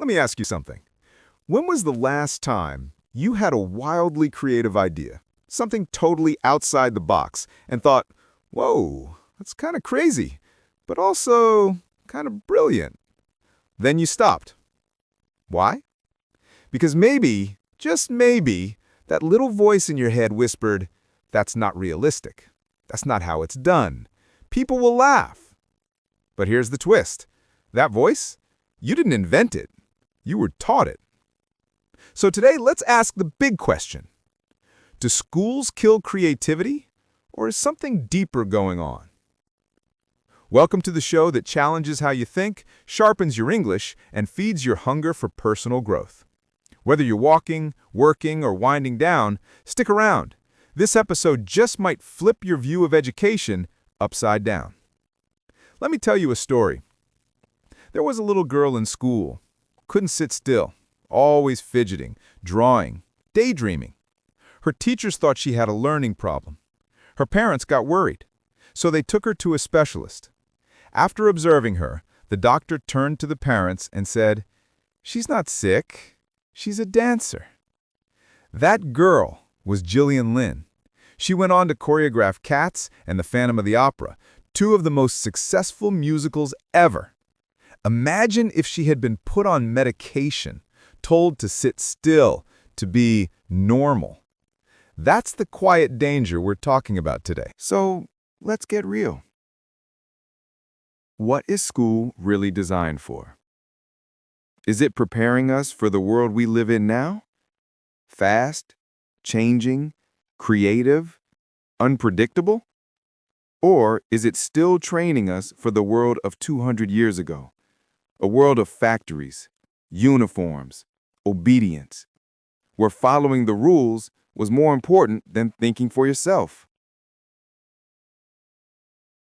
Let me ask you something. When was the last time you had a wildly creative idea, something totally outside the box, and thought, whoa, that's kind of crazy, but also kind of brilliant? Then you stopped. Why? Because maybe, just maybe, that little voice in your head whispered, that's not realistic. That's not how it's done. People will laugh. But here's the twist. That voice, you didn't invent it. You were taught it. So today, let's ask the big question. Do schools kill creativity, or is something deeper going on? Welcome to the show that challenges how you think, sharpens your English, and feeds your hunger for personal growth. Whether you're walking, working, or winding down, stick around. This episode just might flip your view of education upside down. Let me tell you a story. There was a little girl in school. Couldn't sit still, always fidgeting, drawing, daydreaming. Her teachers thought she had a learning problem. Her parents got worried, so they took her to a specialist. After observing her, the doctor turned to the parents and said, "She's not sick, she's a dancer." That girl was Gillian Lynn. She went on to choreograph Cats and The Phantom of the Opera, two of the most successful musicals ever. Imagine if she had been put on medication, told to sit still, to be normal. That's the quiet danger we're talking about today. So let's get real. What is school really designed for? Is it preparing us for the world we live in now? Fast, changing, creative, unpredictable? Or is it still training us for the world of 200 years ago? A world of factories, uniforms, obedience, where following the rules was more important than thinking for yourself.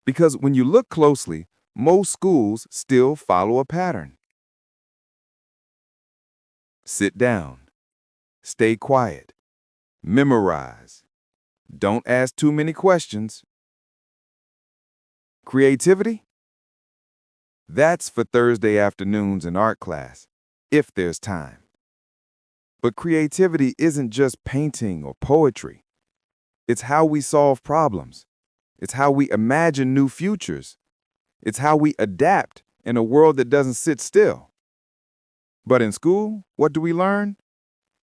Because when you look closely, most schools still follow a pattern. Sit down, stay quiet, memorize, don't ask too many questions. Creativity? That's for Thursday afternoons in art class, if there's time. But creativity isn't just painting or poetry. It's how we solve problems. It's how we imagine new futures. It's how we adapt in a world that doesn't sit still. But in school, what do we learn?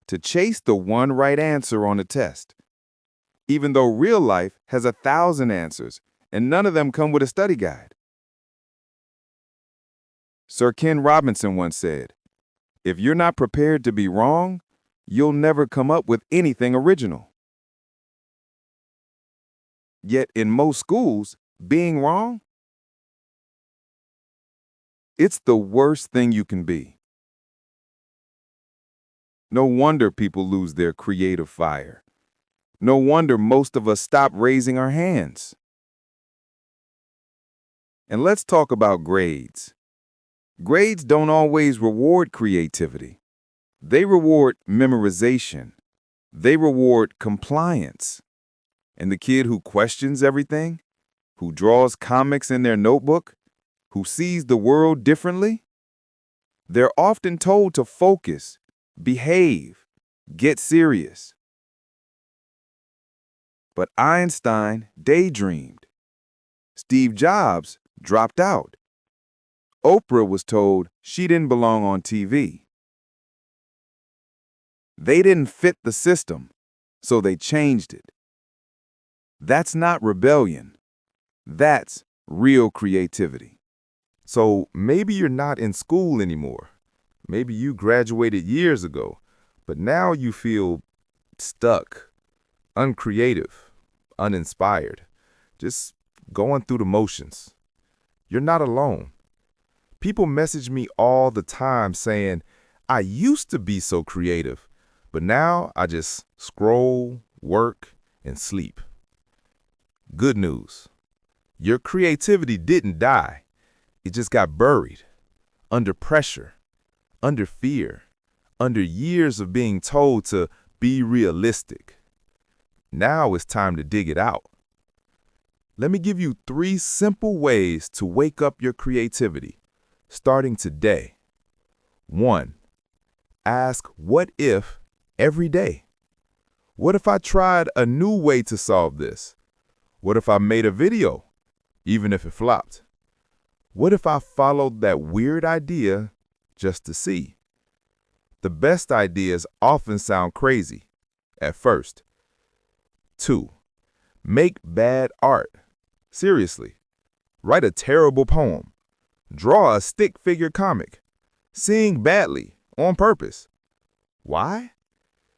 To chase the one right answer on a test. Even though real life has 1,000 answers, and none of them come with a study guide. Sir Ken Robinson once said, "If you're not prepared to be wrong, you'll never come up with anything original." Yet in most schools, being wrong, it's the worst thing you can be. No wonder people lose their creative fire. No wonder most of us stop raising our hands. And let's talk about grades. Grades don't always reward creativity. They reward memorization. They reward compliance. And the kid who questions everything, who draws comics in their notebook, who sees the world differently, they're often told to focus, behave, get serious. But Einstein daydreamed. Steve Jobs dropped out. Oprah was told she didn't belong on TV. They didn't fit the system, so they changed it. That's not rebellion. That's real creativity. So maybe you're not in school anymore. Maybe you graduated years ago, but now you feel stuck, uncreative, uninspired, just going through the motions. You're not alone. People message me all the time saying, I used to be so creative, but now I just scroll, work, and sleep. Good news. Your creativity didn't die. It just got buried, under pressure, under fear, under years of being told to be realistic. Now it's time to dig it out. Let me give you 3 simple ways to wake up your creativity, starting today. 1. Ask what if every day. What if I tried a new way to solve this? What if I made a video, even if it flopped? What if I followed that weird idea just to see? The best ideas often sound crazy at first. 2. Make bad art. Seriously. Write a terrible poem. Draw a stick figure comic. Sing badly on purpose. Why?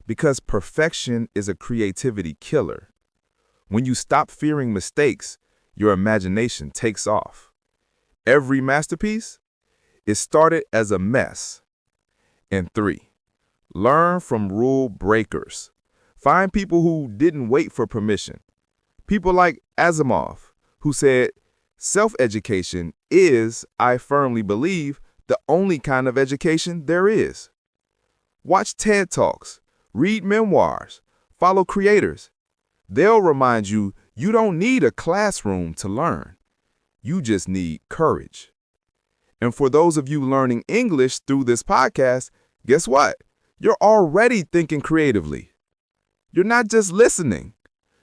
Because perfection is a creativity killer. When you stop fearing mistakes, your imagination takes off. Every masterpiece is started as a mess. And 3, learn from rule breakers. Find people who didn't wait for permission. People like Asimov, who said, self-education is, I firmly believe, the only kind of education there is. Watch TED Talks, read memoirs, follow creators. They'll remind you you don't need a classroom to learn. You just need courage. And for those of you learning English through this podcast, guess what? You're already thinking creatively. You're not just listening.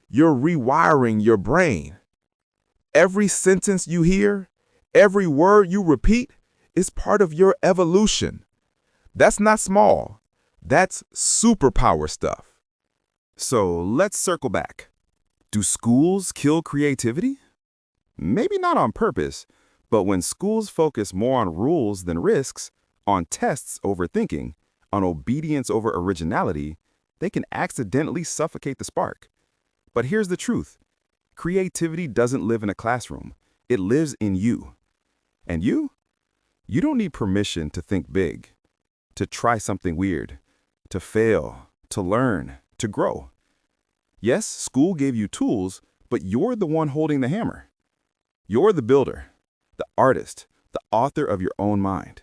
You're rewiring your brain. Every sentence you hear, every word you repeat is part of your evolution. That's not small. That's superpower stuff. So let's circle back. Do schools kill creativity? Maybe not on purpose, but when schools focus more on rules than risks, on tests over thinking, on obedience over originality, they can accidentally suffocate the spark. But here's the truth. Creativity doesn't live in a classroom. It lives in you. And you don't need permission to think big, to try something weird, to fail, to learn, to grow. Yes, school gave you tools, but you're the one holding the hammer. You're the builder, the artist, the author of your own mind.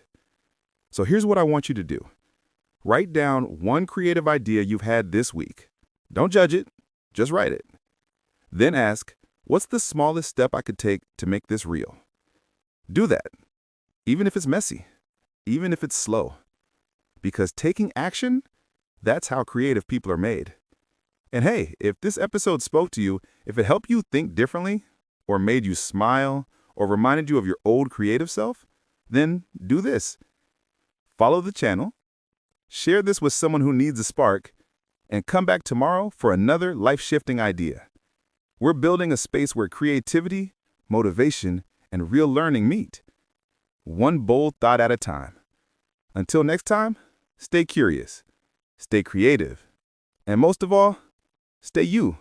So here's what I want you to do. Write down one creative idea you've had this week. Don't judge it, just write it. Then ask, what's the smallest step I could take to make this real? Do that, even if it's messy, even if it's slow. Because taking action, that's how creative people are made. And hey, if this episode spoke to you, if it helped you think differently, or made you smile, or reminded you of your old creative self, then do this. Follow the channel, share this with someone who needs a spark, and come back tomorrow for another life-shifting idea. We're building a space where creativity, motivation, and real learning meet. One bold thought at a time. Until next time, stay curious, stay creative, and most of all, stay you.